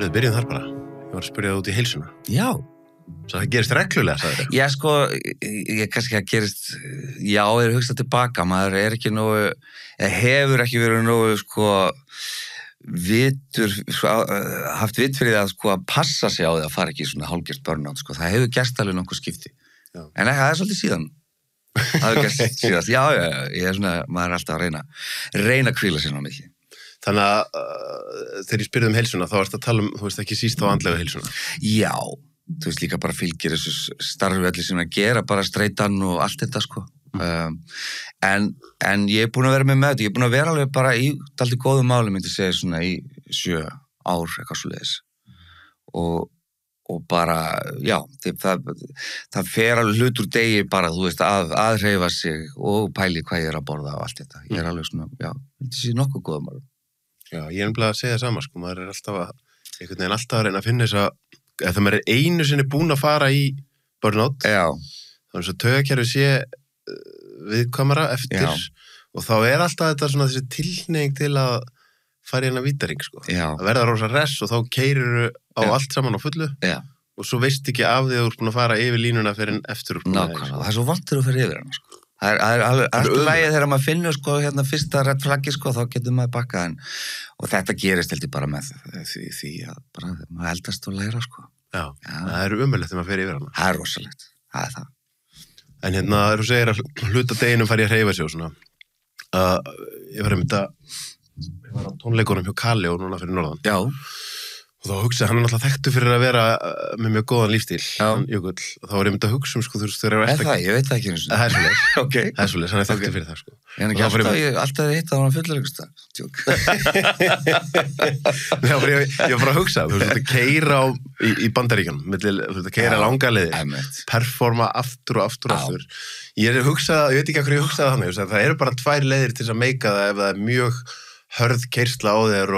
Byrjum þar bara. Ég var að spyrja það út í heilsuna. Já. Svo það gerist reglulega, sagði þér. Já, sko, ég kannski að gerist, já, hugsað tilbaka, maður ekki nógu, hefur ekki verið nógu, sko, haft vit fyrir það, sko, að passa sig á því að fara ekki í svona hálfgert burnout, sko. Það hefur gerst alveg nokkuð skipti. Já. En það svolítið síðan. Það hefur gerst síðast. Já, ég svona, maður alltaf að reyna að hvíla sér á milli. Þannig að þegar ég spyrði heilsuna, þá varst að tala þú veist, ekki síst á andlega heilsuna. Já, þú veist, líka bara fylgir þessu starfi allir sem að gera, bara streitan og allt þetta, sko. En ég búin að vera með þetta, ég búin að vera alveg bara í dálítið góðum máli, myndi segja svona í 7 ár, eitthvað svoleiðis. Og bara, já, það fer alveg hlut úr degi bara, þú veist, að hreyfa sig og pæli hvað ég að borða og allt þetta. Ég alveg svona, já, myndi segja nokkuð góðum málum. Já, ég að segja það sama, sko, maður alltaf einhvern veginn alltaf að reyna að finna þess að ef það maður einu sinni búin að fara í burnout, þannig að taugakerfið sé viðkvæmara eftir og þá alltaf þetta svona þessi tilhneiging til að fara í hana vítaring, sko. Það verða rosa res og þá keyrirðu á allt saman á fullu og svo veist ekki af því að þú ert búin að fara yfir línuna fyrir eftir. Nákvæmlega, það svo vant þegar þú fyrir yfir hana, sko. Það alltaf lægið þegar maður finnur, sko, hérna fyrsta redd flaggi, sko, þá getur maður bakkað og þetta gerist heldur bara með því að bara maður eldast og læra, sko. Já, það umöðlegt þegar maður fer yfir hana. Það rosalegt, það það. En hérna, þú segir að hluta deginum fær ég að hreyfa sig og svona. Ég var á tónleikunum hjá Kalli og núna fyrir norðan. Já. Og þá hugsaði, hann náttúrulega þekktu fyrir að vera með mjög góðan lífstíl, Jökull. Þá var ég að hugsa, sko, þú veist, þegar ég það, ég veit það ekki eins og það. Það svoleiðis. Okay. Það svoleiðis, hann þekktu fyrir það, sko. En ekki alltaf ég hitt að hann fullur ykkur stað. Tjók. Ég var bara að hugsa, þú veist, að keyra í Bandaríkjunum, þú veist, að keyra langa leiðir, performa aftur og aftur og aftur. Ég veit ekki hvað ég hugsaði þannig, það eru bara 2 leiðir til að meika það ef það er mjög hörð keyrsla á þér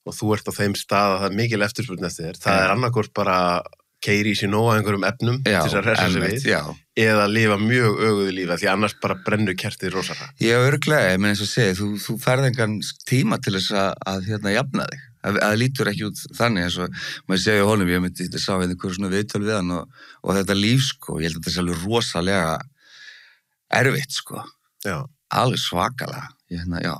og þú ert á þeim stað að það mikil eftirspurn eftir þér. Það annarkvort bara keyri í sig nóg af einhverjum efnum til þess að hressa sig við eða lifa mjög öguðu lífi því annars bara brennur kertið rosalega. Já, örugglega, menn eins og segi, þú færð engan tíma til þess að jafna þig. Það lítur ekki út þannig eins og maður segja honum, ég myndi sá einhverjum svona viðtöl við hann og þetta líf, sko, ég held að þetta sé alveg rosalega erfitt, sko. Já. Alveg svakalega, já.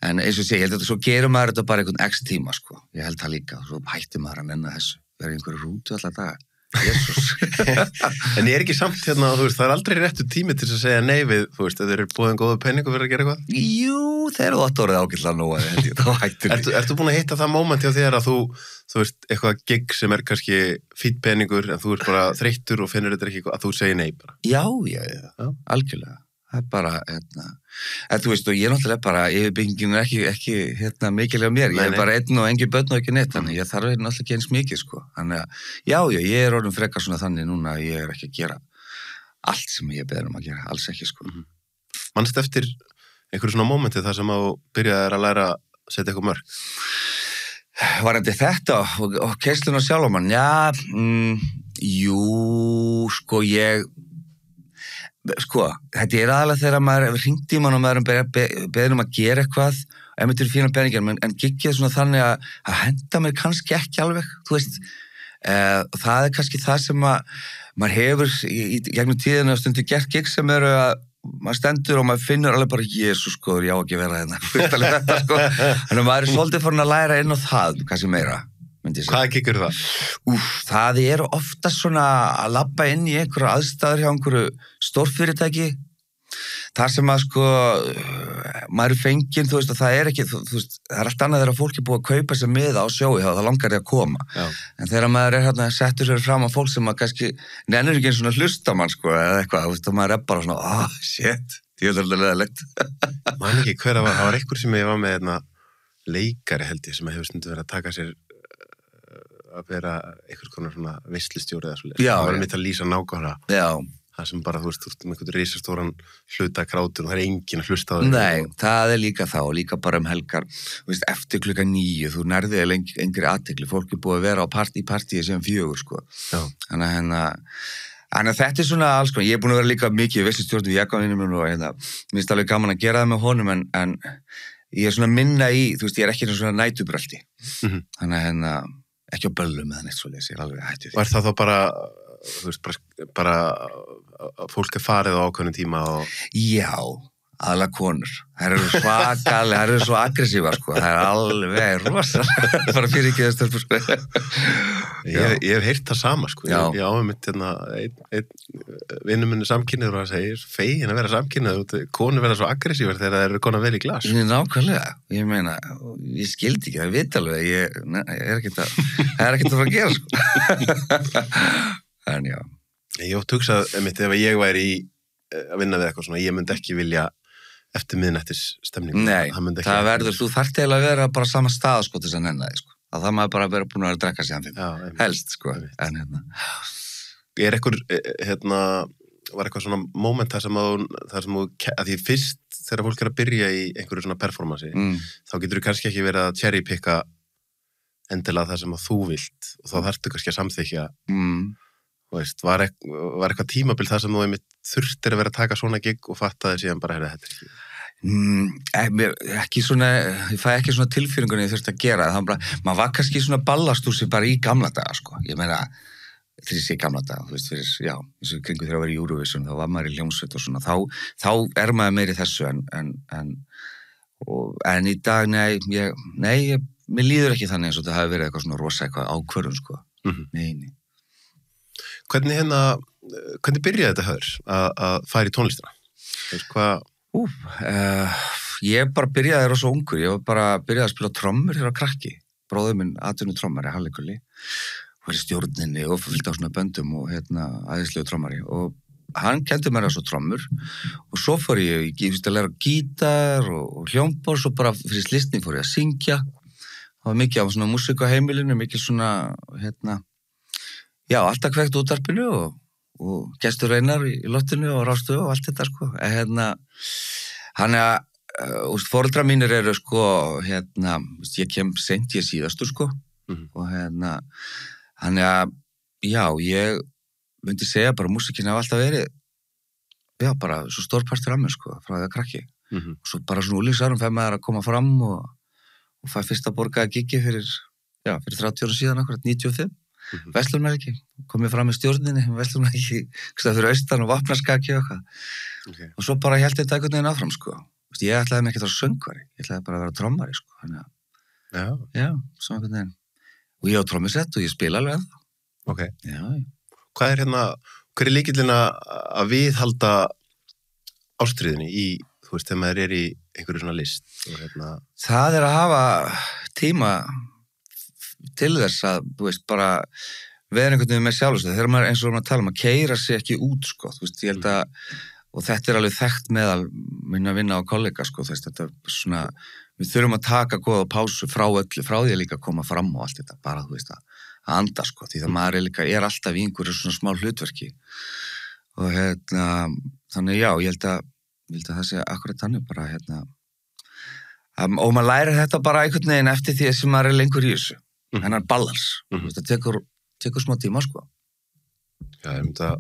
En eins og sé, ég held að svo gerum maður þetta bara einhvern x tíma, sko. Ég held það líka, svo hættir maður að nenna þessu. Verður einhverju rútu allar daga. Jesús. En ég ekki samt hérna, þú veist, það aldrei réttu tími til að segja nei við, þú veist, ef þeir eru búin góða penning og verður að gera eitthvað? Jú, þeir eru 8 árið ágætlega nú að þá hættir því. Ertu búin að hitta það moment hjá þér að þú veist, eitthvað gig sem kannski fínn penningur en þú ert bara þreyttur og finnur þetta ekki að þú segir nei bara? Já, algjörlega. Það bara, þú veist, og ég náttúrulega bara, yfirbyggingin ekki mikilvæg mér, ég er bara einn og engin börn og ekki neitt, þannig ég þarf náttúrulega ekki eins mikið, sko, þannig að, já, ég er orðin frekar svona þannig núna að ég er ekki að gera allt sem ég beður að gera, alls ekki, sko. Manstu eftir einhverju svona mómenti þar sem þú byrjaðir að læra að setja eitthvað mörk? Varandi þetta og keysluna sjálfum, jú, sko, þetta er aðalega þegar maður hringt í mann og maður beðin að gera eitthvað ef maður fyrir fína peningin, en giggið svona þannig að henda mér kannski ekki alveg, þú veist, það er kannski það sem maður hefur í gegnum tíðinu stundu gert gigg sem eru að maður stendur og maður finnur alveg bara, Jesús, sko, ég á ekki að vera þetta, sko, þannig að maður er svolítið farin að læra inn á það, kannski meira. Hvaða giggur það? Það eru ofta svona að labba inn í einhverju aðstæður hjá einhverju stórfyrirtæki þar sem að, sko, maður er fenginn, þú veist, og það er ekki, þú veist, það er allt annað þegar fólk er búið að kaupa sér miða á sjói þá langar þið að koma. Já. En þegar maður er hérna settur sér fram á fólk sem að kannski nennir ekki eins svona hlustamann, sko, eða eitthvað, þú veist, og maður er bara svona, shit, ég er alveg leðilegt. Man ekki hver að það var einhver sem ég var með leikari held ég sem hefur stundu verið að taka sér að vera einhvers konar svona veislustjóri eða svolítið. Já. Það var mitt að lýsa nákvæmlega. Já. Það sem bara, þú veist, einhvern risastóran hluta krátun og það er enginn að hlusta á þau. Nei, það er líka þá, líka bara helgar, þú veist, eftir 9:00, þú nærðið engri athygli, fólk er búið að vera á partíi sem 4, sko. Já. Þannig að þetta er svona alls konar, ég er búin að vera líka mikið veislustjórn við Jakobinum og minnst alveg gaman að gera það með honum, en ég svona minna í, þú veist, ég ekki svona nætubröldi. Þannig að ekki á böllum eða neitt svoleiðis, ég alveg hættu því. Og það þá bara, þú veist, bara fólk farið á ákveðnum tíma og... Já, aðalega konur. Það eru svakalega, það eru svo aggressívar, sko. Það alveg rosalega, bara fyrir ekki þess stelpur, sko. Ég hef heyrt það sama, sko. Ég áður mitt einn vinur minni samkynniður og hann segir, fegin að vera samkynniður, konur vera svo aggressívar þegar það eru konar vel í glas. Nákvæmlega, ég meina, ég skildi ekki, það veit alveg, það er ekkert að fara að gera, sko. En já. Ég ótt hugsað, ef ég væri að vinna við eitthvað svona, ég myndi ekki vilja eftir miðnættis stemningu. Nei, það verður, þú þarft eiginlega að vera bara sama stað, sko, til þess að nenna þig, sko. Það maður bara vera búin að drekka síðan fyrir. Helst, sko. En Er var eitthvað svona moment þar sem þú, að því fyrst þegar fólk að byrja í einhverju svona performansi, þá getur þú kannski ekki verið að cherrypicka endilega það sem að þú vilt, og þá þarftu kannski að samþykja. Veist, var eitthvað tímabil þar sem þú þurftir að vera að taka svona gig og fattaði síðan bara, þetta ekki? Ekki svona, ég fæ ekki svona tilfýringunni ég þurfti að gera, það bara, maður var kannski svona ballastúsi bara í gamla daga, sko. Ég meina, þegar ég sé gamla daga, þú veist, fyrir, eins og kringu þegar að vera í Eurovision, þá var maður í hljómsveit og svona, þá maður meiri þessu, en í dag, mér líður ekki þannig eins og það hafi verið eitthvað svona rosa eitthvað ákvörðun, sko. Nei. Hvernig byrjaði þetta höður að fara í tónlistina? Veist, hvað? Ég bara byrjaði rosa ungur, ég byrjaði að spila trommur þegar krakki, bróðir minn atvinnutrommari, Hallekulli, var í stjórninni og fylgdi á svona böndum og æðislegu trommari og hann kendi mér að svo trommur og svo fór ég að læra gítar og hljómborð, svo bara fyrir slistni fór ég að syngja, það var mikið á svona músík á heimilinu, mikið svona, alltaf kveikt útvarpinu og gestur Einar í lottinu og rástu og allt þetta, sko. Hann foreldrar mínir eru, sko, ég kem seint, ég síðastur, sko. Og ég myndi segja bara músíkin hafa alltaf verið, bara svo stórpartur af mér, sko, frá því að krakki. Og svo bara svona úlingsárum fær maður að koma fram og fær fyrsta borgaða gigi fyrir 30 ára síðan, akkurat 95. Verslunarmerki, kom ég fram með stjórninni Verslunarmerki, fyrir austan og vopnarskaki og eitthvað og svo bara held þetta einhvern veginn áfram, sko. Ég ætlaði mig ekki að vera söngvari, ég ætlaði bara að vera trommari, sko. Svo einhvern veginn og ég á trommusett og ég spila alveg ennþá. Hvað hver er lykillinn að viðhalda ástríðinni í, þú veist, þegar maður er í einhverju svona list og Það er að hafa tíma til þess að, þú veist, bara vera einhvern veginn með sjálfsögðu, þegar maður eins og maður tala að keyra sig ekki út, sko, þú veist, ég held að, og þetta er alveg þekkt meðal minna vinna á kollega, sko, þú veist, þetta er svona, við þurfum að taka góða pásu frá öllu, frá því að líka koma fram og allt þetta, bara, þú veist, að anda, sko, því það maður er alltaf í einhverju svona smá hlutverki og þannig, ég held að það sé akkurat þannig bara, og maður lærir þetta bara einhvern veginn eftir því sem maður er lengur í þessu. Hennar balans, það tekur smá tíma, sko. Þegar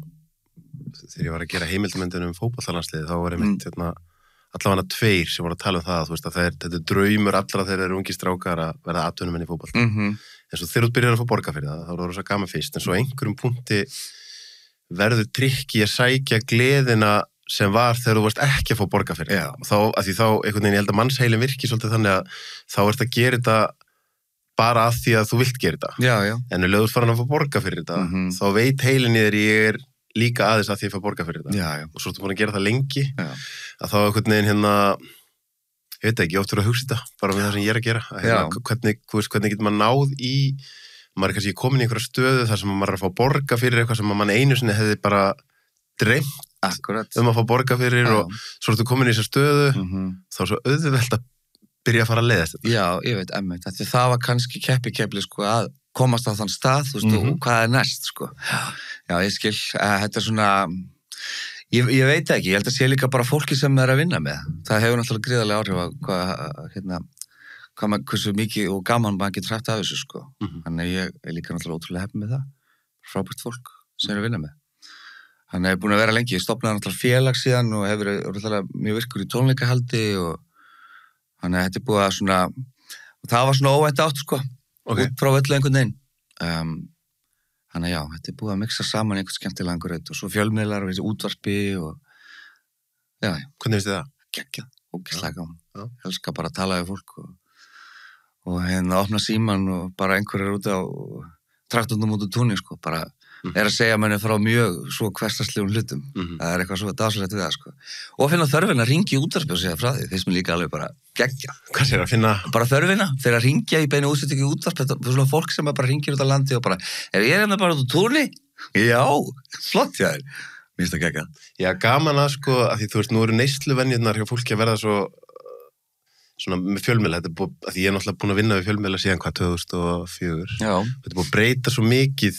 ég var að gera heimildamyndin fótboltalandsliðið, þá var allavega 2 sem voru að tala það, þú veist, að þetta er draumur allra þegar eru ungi strákar að verða atvinnumenn í fótbolta. En svo þegar þú byrjar að fá borga fyrir það, þá voru það gaman fyrst, en svo einhverjum punkti verður trikki að sækja gleðina sem var þegar þú varst ekki að fá borga fyrir það. Og þá, einhvern veginn, ég held að mannsheilin virki svolítið þannig að þá ert að gera þetta bara af því að þú vilt gera þetta. En ef þú ert farin að fá borga fyrir þetta, þá veit heilin í þér ég er líka aðeins að því að fá borga fyrir þetta. Og svo ertu búin að gera það lengi, að þá einhvern veginn ég veit ekki, ég oft verið að hugsa þetta, bara með það sem ég er að gera. Hvernig getur maður náð í, maður er kannski komin í einhverja stöðu þar sem maður er að fá borga fyrir eitthvað sem maður einu sinni hefði bara dreymt að fá borga fyrir og svo ertu komin í þessa stöðu, þá er svo auðvelt að byrja að fara að leiðast þetta. Ég veit, emmitt, það var kannski keppi, sko, að komast á þann stað, þú veist, og hvað er næst, sko. Ég skil, þetta er svona, ég veit ekki, ég held að sé líka bara fólki sem er að vinna með. Það hefur náttúrulega gríðarlega áhrif að hversu mikið og gaman maður getur hrætt af þessu, sko. Þannig ég er líka náttúrulega ótrúlega heppinn með það. Frábært fólk sem er að vinna með. Þannig ég er búin að vera lengi, ég stofnaði náttúrulega félag síðan og hefur náttúrulega mjög virkur í tónleikahaldi og Þannig að þetta búið að svona, það var svona óvænt átt, sko, út frá öllu einhvern veginn. Þannig að já, þetta búið að mixa saman einhvern skemmtilega einhverjum og svo fjölmiðlar og útvarpi og, já. Hvernig finnst þið það? Geggjað, ógeðslega gaman. Elskar bara að tala við fólk og opna síman og bara einhverjir út á traktundum út úr túnni, sko, bara að segja manni frá mjög svo hversdagslegum hlutum. Það eitthvað svo dásalegt við það, sko. Og finna þörfina að ringja í útvarpi og segja frá því, þeir sem líka alveg bara geggjað. Hvað sér að finna? Bara þörfina, þeir að ringja í beinu útsendingu í útvarpi, svona fólk sem bara ringir út á landi og bara, ég bara út úr túnni? Já, flott hjá þér. Mér finnst það geggjað. Já, gaman að sko, að því þú veist, nú eru neysluvenjurnar hjá fólki að verða svo svona með fjölmiðla, þetta er búið, að því ég er náttúrulega búin að vinna við fjölmiðla síðan 2004. Já. Þetta er búið að breyta svo mikið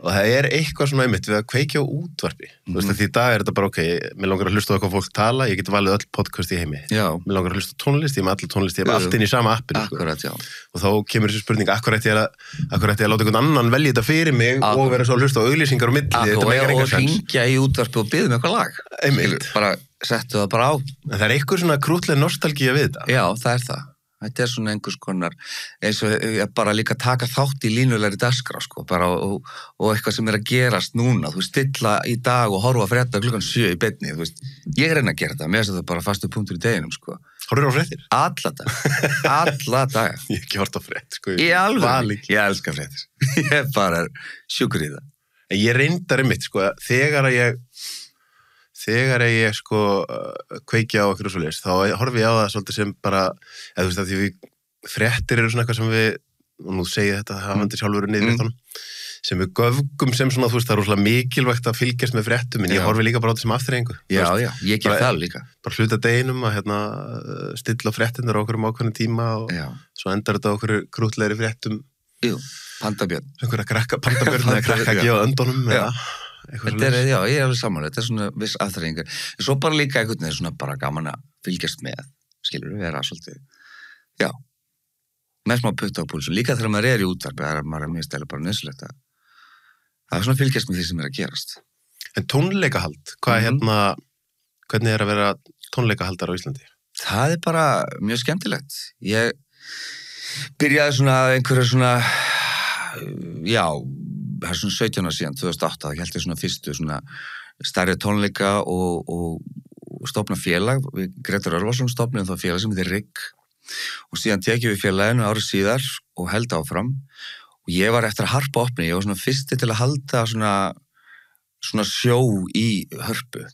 og það er eitthvað svona einmitt við að kveikja á útvarpi. Þú veist, því í dag er þetta bara mér langar að hlusta á hvað fólk tala, ég get valið öll podcast í heimi. Já. Mér langar að hlusta á tónlist, ég með alla tónlist, ég hef allt inn í sama appinu. Akkurat, já. Og þá kemur þessi spurning, akkur ætti ég að láta einhvern annan velja þetta fyrir mig og vera svo að hlusta á auglýsingar á milli. Og hringja í útvarpi og biðja eitthvað lag. Einmitt. Bara settu það bara á. En það er eitthvað svona krútleg nostalgía við þetta. Já, það er það. Þetta er svona einhvers konar, eins og bara líka taka þátt í línulegri dagskrá, sko, bara og eitthvað sem er að gerast núna, þú veist, stilla í dag og horfa að frétta klukkan 7 í beinni, þú veist, ég reyna að gera þetta, mér finnst þetta bara fastu punktur í deginum, sko. Horfir á fréttir? Alla daga. Ég hef ekki hort á frétt, sko. Í alveg, ég elska fréttir. Ég bara sjúkur í það. En ég reyndar einmitt, sko, þegar ég sko kveikja á okkur og svo leys, þá horfi ég á það svolítið sem bara, eða þú veist að því fréttir eru svona eitthvað sem við, og nú segi þetta hafandi sjálfur niður sem við göfgum sem svona, þú veist, það er rosalega mikilvægt að fylgjast með fréttum, en ég horfi líka bara á þetta sem afþreyingu. Já, ég ger það líka. Bara hluta deginum að stilla fréttinnar á okkur ákveðnum tíma og svo endar þetta á okkur krútlegri fréttum. Jú, pandabjörn. Einhverja pandabjörn eða krakkagi á öndunum eða þetta er, já, ég er alveg saman, þetta er svona viss aðþreyingar, en svo bara líka einhvern veginn svona bara gaman að fylgjast með, skilur við, vera svolítið, já, með smá putta á púlsum, líka þegar maður er í útvarpi, það er maður mjög stælu bara nöðsilegt að það er svona fylgjast með því sem er að gerast. En tónleikahald, hvað hvernig er að vera tónleikahaldar á Íslandi? Það er bara mjög skemmtilegt, ég byrjaði svona einhverja svona, já, það er svona 17 ára síðan, 2008, það held ég svona fyrstu svona stærri tónleika og stofna félag, við Grétar Örvarsson stofnum þá félag sem heitir RIG og síðan tekjum við félaginu árið síðar og held áfram og ég var eftir að Harpa opni, ég var svona fyrsti til að halda svona sjó í Hörpu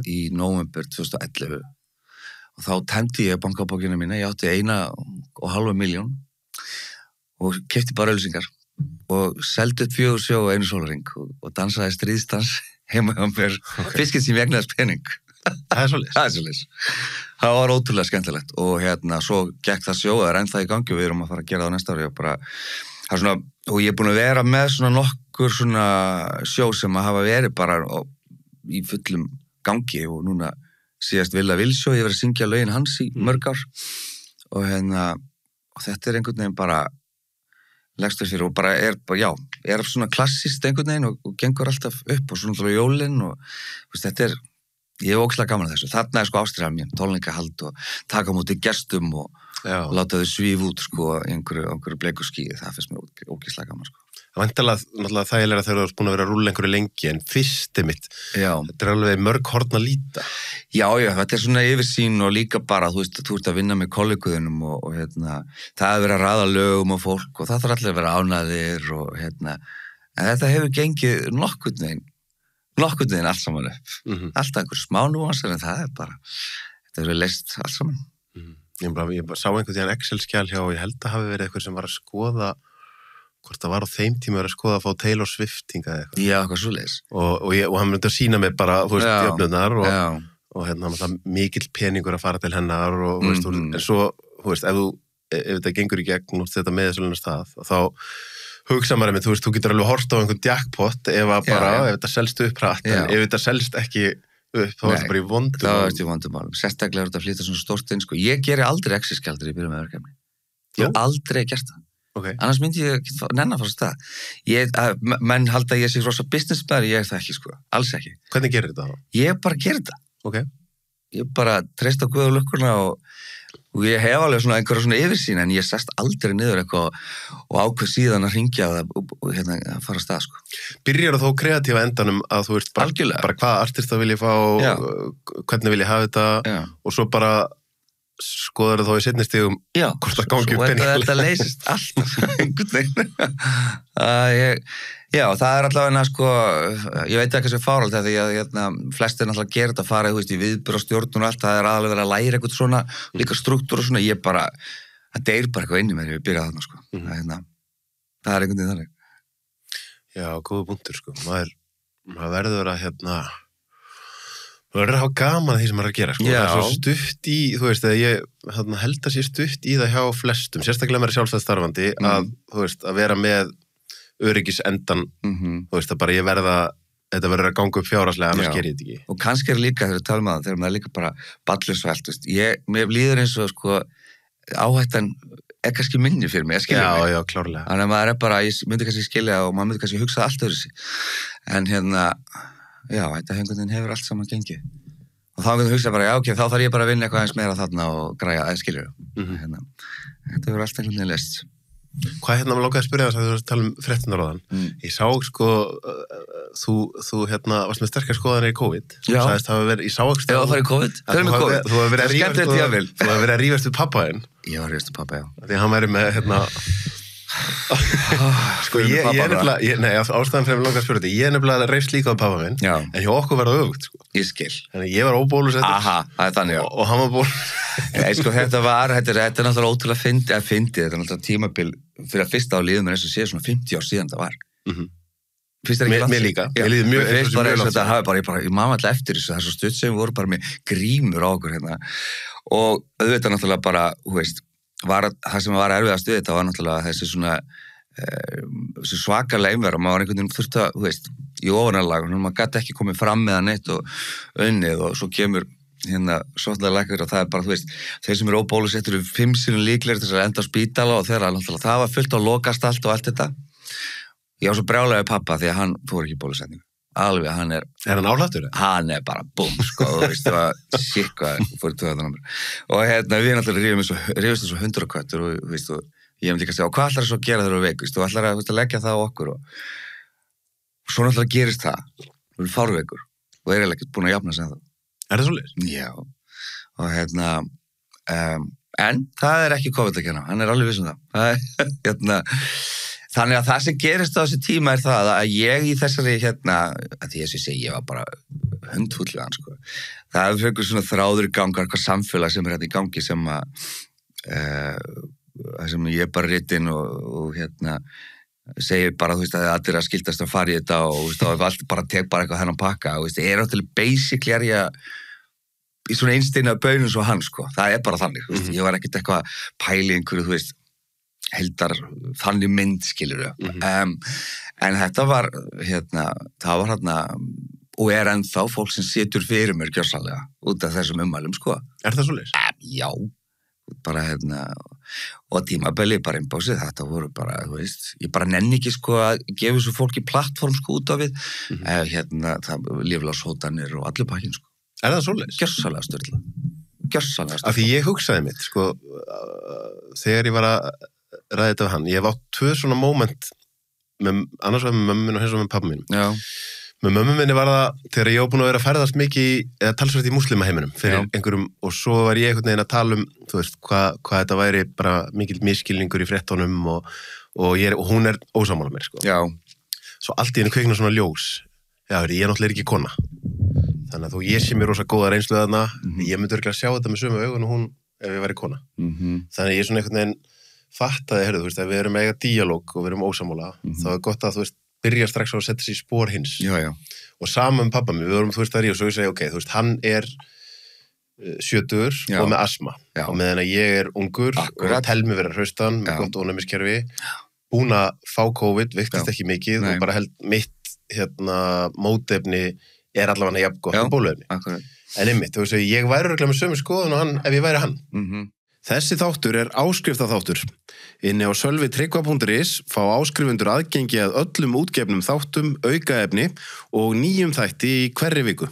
í nóvember 2011 og þá tæmdi ég bankabókina mína, ég átti 1,5 milljón og keypti bara auglýsingar og seldi upp 4 sjó og 1 sólarhring og dansaði stríðsdans heima hjá mér, fiskinn sem ég egnaðist pening. Það er svoleiðis. Það var ótrúlega skemmtilegt og svo gekk það sjó, það er ennþá í gangi og við erum að fara að gera það næsta ári og bara, það er svona, og ég er búin að vera með svona nokkur svona sjó sem að hafa verið bara í fullum gangi og núna síðast Villa Vilsjó, ég var að syngja lögin hans í mörg ár og og þetta er einhvern veginn bara legstur fyrir og bara er svona klassist einhvern veginn og gengur alltaf upp og svona jólinn og þetta er, ég hef ógeðslega gaman að þessu, þarna er sko ástríðan mín, tónleikahald og taka á móti gestum og láta þau svíf út sko einhverju bleikuskíi, það finnst mér ógeðslega gaman sko. Það vantilega þægilega þegar þú ert búin að vera að rúlla einhverju lengi en fyrsti mitt, þetta er alveg mörg horn að líta. Já, þetta er svona yfirsýn og líka bara, þú veist, þú ert að vinna með kolleguðinum og það er verið að raða lögum og fólk og það þarf allir að vera ánægðir og en þetta hefur gengið nokkurn veginn allt saman upp. Alltaf einhver smá núansar en það er bara, þetta hefur leist allt saman. Ég sá einhvern tíðan Excel-skjal hjá og ég held að hafi verið eitthvað sem var að skoða hvort það var á þeim tíma að skoða að fá Taylor Swift hingað eitthvað. Já, eitthvað svoleiðis. Og hann myndi að sína mig bara, þú veist, jöfnurnar og mikill peningur að fara til hennar og en svo, þú veist, ef þetta gengur í gegn og þetta með þessu stað, þá hugsa maður með, þú veist, þú getur alveg hort á einhvern jackpot ef þetta selst upp hratt, en ef þetta selst ekki upp, þá er þetta bara í vondum. Þá er þetta í vondum málum. Sérstaklega er þetta að flytja svona stórt inn, sko. Ég geri aldrei Excel-skjaldir í byrjun með verkefni. Ég hef aldrei gert það. Annars myndi ég ekki nennan fara stað. Menn halda að ég sé rosa businessmaður, ég er það ekki, sko. Alls ekki. Hvernig gerir þetta þá? Ég bara gerir þetta. Ég bara treysta á Guð og lukkurna og ég hef alveg svona einhverja svona yfirsýn en ég sest aldrei niður eitthvað og ákveð síðan að ringja og hérna að fara að stað, sko. Byrjar þó kreatífa endanum að þú veist bara hvaða artista vil ég fá, hvernig vil ég hafa þetta og svo bara skoðar þó í seinni stigum hvort það gangi upp peningulega. Þetta leysist alltaf einhvern veginn. Já, það allavega, sko, ég veit ekki hvað sem fáralt því að flestir náttúrulega gera þetta að fara, þú veist, í viðburðarstjórn og allt, það alveg verið að læra eitthvað svona, líka strúktúr og svona, ég bara, það deyr bara eitthvað inn í mér ef ég byrja þarna, sko. Það einhvern veginn þannig. Já, góða punktur, sko. Maður verður að, maður verður að hafa gaman að því sem maður er að gera, sko. Það svo stutt í, þú veist, að ég held að sé stutt í það hjá flestum, sérstaklega mér sjálfstætt starfandi, að, þú veist, að vera með öryggisendan, þú veist, að bara ég þetta verður að ganga upp fjárhagslega, annars ger ég þetta ekki. Og kannski líka, þegar við talum að það, þegar maður líka bara ballinsvælt, þú veist, mér líður eins og, sko, áhættan kannski minni fyrir mig, skilja mig. Já, klárlega. Þannig að maður bara, ég myndi kannski skilja og maður myndi kannski hugsa allt öðru sig. En þetta hengunin hefur allt saman gengið. Og þá getur hugsa bara, ok, þá þarf ég bara að vinna eitthvað eins meira þarna og græja, skilja. Þetta hefur allt einhvern veginn leyst. Hvað maður langaði að spyrja þess að þú varst að tala um fréttunarráðan. Ég sá, sko, þú varst með sterkar skoðanir í COVID. Já. Sagðist hafa verið, ég sá ekki Já, það er COVID. Það er með COVID. Þú hefur verið að rífast við pappa þinn. Ég var að rífast við pappa, já. Því hann væri með, sko, ég nefnilega, ástæðan fyrir að langa að spyrja þetta, ég nefnilega reifst líka á pappa minn, en hjá okkur var það öfugt, sko. Ég skil. Þannig ég var óbólusettur. Aha, það er þannig, já. Og hann var bólusettur. Sko, þetta er náttúrulega ótrúlega fyndið, þetta er náttúrulega tímabil fyrir að fyrsta á liðum en eins og sé svona 50 ár síðan það var. Fyrst ekki Mér líka. Ég líði mjög eins og þetta hafi bara, ég man alltaf eftir þessu, það er svo stutt sem við vorum bara með grímur á okkur hérna. Og auðvitað náttúrulega bara, þú veist, það sem var erfiðast við þetta var náttúrulega þessi svona þessi svakalega einverða, maður var einhvern veginn þurft að, þú veist, í ofanarlag maður gæti ekki komið fram með hann eitt og unnið og svo kemur svolítið lækur og það er bara, þú veist, þeir sem eru óbólusettir 5 sinnum líklegir til að enda á spítala og þeirra, náttúrulega, það var fullt á lokast allt og allt þetta. Ég var svo brjálega pappa því að hann fór ekki í bólusetningu. Alveg, hann er hann áhlattur? Hann er bara búm, sko, þú veist, það var sikvað fór í töðanamur. Og við náttúrulega rífumst eins og hundraköttur og, þú veist, ég myndi ekki að segja, og hvað ætlar það svo að gera þegar þú veikust? Þú ætlar að leggja það á okkur og svo náttúrulega gerist það. Þú erum fárveikur og er ekkert búin að jafna sig það. Er það svolítið? Já. Og en það er ekki COVID að kenna, hann er alveg viss um það. Þannig að það sem gerist á þessi tíma er það að ég í þessari að því að ég var bara hundfull við hann, sko. Það er fyrir svona þráður í gangar, hvað samfélag sem er í gangi sem sem ég bara ritin og segir bara, þú veist, að allir að skildast að fara í þetta og, þú veist, og allt bara tek bara eitthvað þennan pakka, þú veist, náttúrulega basically er ég í svona einsteina baunum svo hann, sko, það er bara þannig, þú veist, ég var ekkert eitthvað pæli einhverju, þú veist, heldar þannig mynd, skilur en þetta var, það var og er ennþá fólk sem situr fyrir mér gjörsamlega út af þessum ummælum, sko. Er það svoleiðis? Já, bara og tímabili bara innbásið, þetta voru bara, þú veist, ég bara nenni ekki, sko, að gefa þessu fólki plattform, sko, út á við, það líflagshótanir og allir pakkin, sko. Er það svoleiðis? Gjörsamlega styrla. Af því ég hugsaði mitt, sko, þegar ég var að ræða þetta við hann, ég hef átt 2 svona moment, annars var með mömmu minn og hins var með pappa minn. Já. Með mömmu minni var það þegar ég var búin að vera að ferðast mikið eða talsvægt í múslimaheiminum fyrir einhverjum og svo var ég einhvern veginn að tala þú veist, hvað þetta væri bara mikill misskilningur í fréttunum og hún er ósammála mér, sko. Já. Svo allt í henni kveikna svona ljós. Já, ég náttúrulega ekki kona. Þannig að þó ég sé mér rosa góða reynslu þarna, ég myndi örugglega sjá þetta með sömu augun og hún ef ég væri kona. Þannig ég svona einhvern veginn fattaði, þú veist, ef við erum að eiga díalóg og við erum ósammála, þá er gott að, þú veist, byrja strax á að setja sig í spor hins. Já. Og saman pappa mér, við vorum, þú veist, að ríða og svo ég segi, ok, þú veist, hann er 70 og með asma og meðan að ég er ungur og tel mig vera hraustan með gott ónæmiskerfi, búin að fá COVID, veiktist ekki mikið og bara held mitt mótefni er allavega jafn gott á bóluefni. En einmitt, þú veist, ég væri örugglega með sömu skoðun og hann ef ég væri hann. Þessi þáttur er áskriftaþáttur. Inni á sölvitryggva.is fá áskrifundur aðgengi að öllum útgefnum þáttum, aukaefni og nýjum þætti í hverri viku.